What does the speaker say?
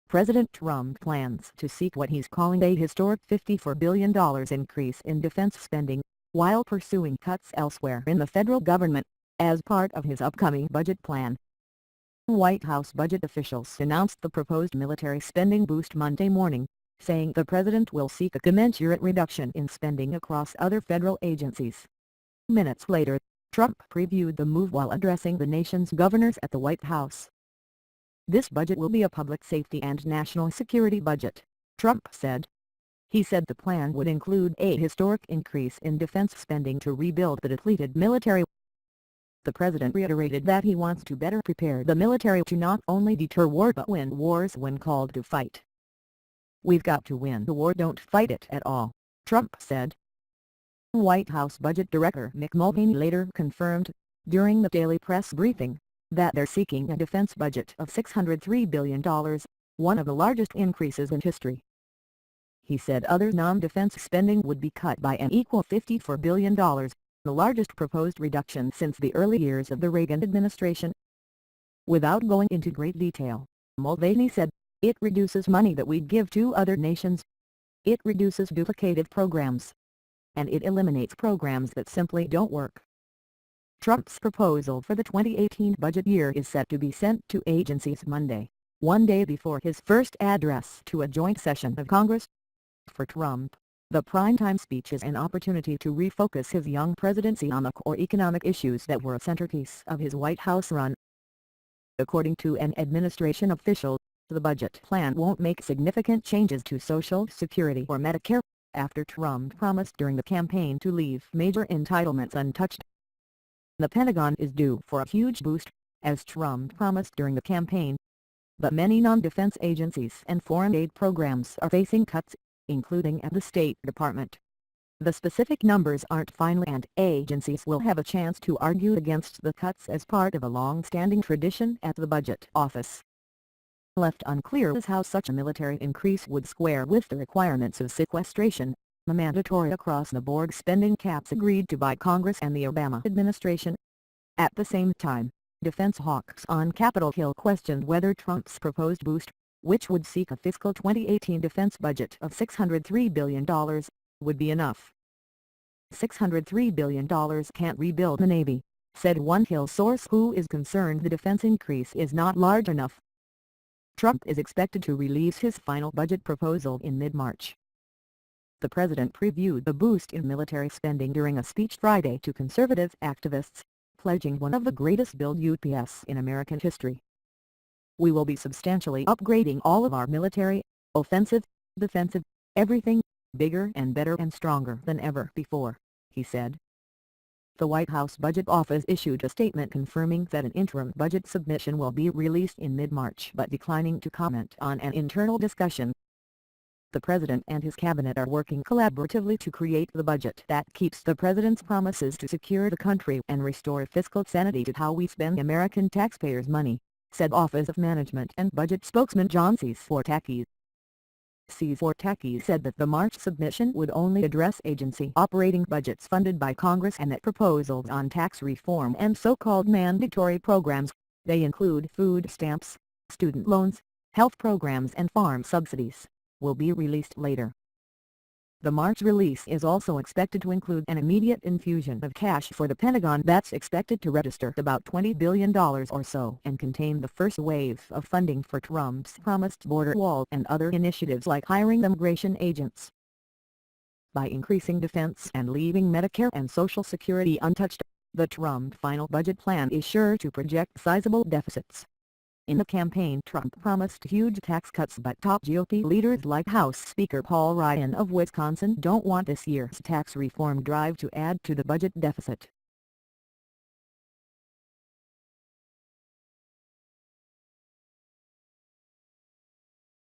President Trump plans to seek what he's calling a historic $54 billion increase in defense spending, while pursuing cuts elsewhere in the federal government, as part of his upcoming budget plan. White House budget officials announced the proposed military spending boost Monday morning, saying the president will seek a commensurate reduction in spending across other federal agencies. Minutes later, Trump previewed the move while addressing the nation's governors at the White House. "This budget will be a public safety and national security budget," Trump said. He said the plan would include a historic increase in defense spending to rebuild the depleted military. The president reiterated that he wants to better prepare the military to not only deter war but win wars when called to fight. "We've got to win the war, don't fight it at all," Trump said. White House Budget Director Mick Mulvaney later confirmed, during the daily press briefing, that they're seeking a defense budget of $603 billion, one of the largest increases in history. He said other non-defense spending would be cut by an equal $54 billion, the largest proposed reduction since the early years of the Reagan administration. Without going into great detail, Mulvaney said, "It reduces money that we'd give to other nations. It reduces duplicated programs. And it eliminates programs that simply don't work." Trump's proposal for the 2018 budget year is set to be sent to agencies Monday, one day before his first address to a joint session of Congress. For Trump, the primetime speech is an opportunity to refocus his young presidency on the core economic issues that were a centerpiece of his White House run. According to an administration official, the budget plan won't make significant changes to Social Security or Medicare, after Trump promised during the campaign to leave major entitlements untouched. The Pentagon is due for a huge boost, as Trump promised during the campaign. But many non-defense agencies and foreign aid programs are facing cuts, including at the State Department. The specific numbers aren't final and agencies will have a chance to argue against the cuts as part of a long-standing tradition at the Budget Office. Left unclear is how such a military increase would square with the requirements of sequestration, the mandatory across-the-board spending caps agreed to by Congress and the Obama administration. At the same time, defense hawks on Capitol Hill questioned whether Trump's proposed boost, which would seek a fiscal 2018 defense budget of $603 billion, would be enough. $603 billion can't rebuild the Navy, said one Hill source who is concerned the defense increase is not large enough. Trump is expected to release his final budget proposal in mid-March. The president previewed the boost in military spending during a speech Friday to conservative activists, pledging one of the greatest build UPS in American history. "We will be substantially upgrading all of our military, offensive, defensive, everything, bigger and better and stronger than ever before," he said. The White House Budget Office issued a statement confirming that an interim budget submission will be released in mid-March but declining to comment on an internal discussion. The president and his cabinet are working collaboratively to create the budget that keeps the president's promises to secure the country and restore fiscal sanity to how we spend American taxpayers' money, said Office of Management and Budget spokesman John Cifortacchi. Cifortacchi said that the March submission would only address agency operating budgets funded by Congress and that proposals on tax reform and so-called mandatory programs, they include food stamps, student loans, health programs and farm subsidies, will be released later. The March release is also expected to include an immediate infusion of cash for the Pentagon that's expected to register about $20 billion or so and contain the first wave of funding for Trump's promised border wall and other initiatives like hiring immigration agents. By increasing defense and leaving Medicare and Social Security untouched, the Trump final budget plan is sure to project sizable deficits. In the campaign, Trump promised huge tax cuts, but top GOP leaders like House Speaker Paul Ryan of Wisconsin don't want this year's tax reform drive to add to the budget deficit.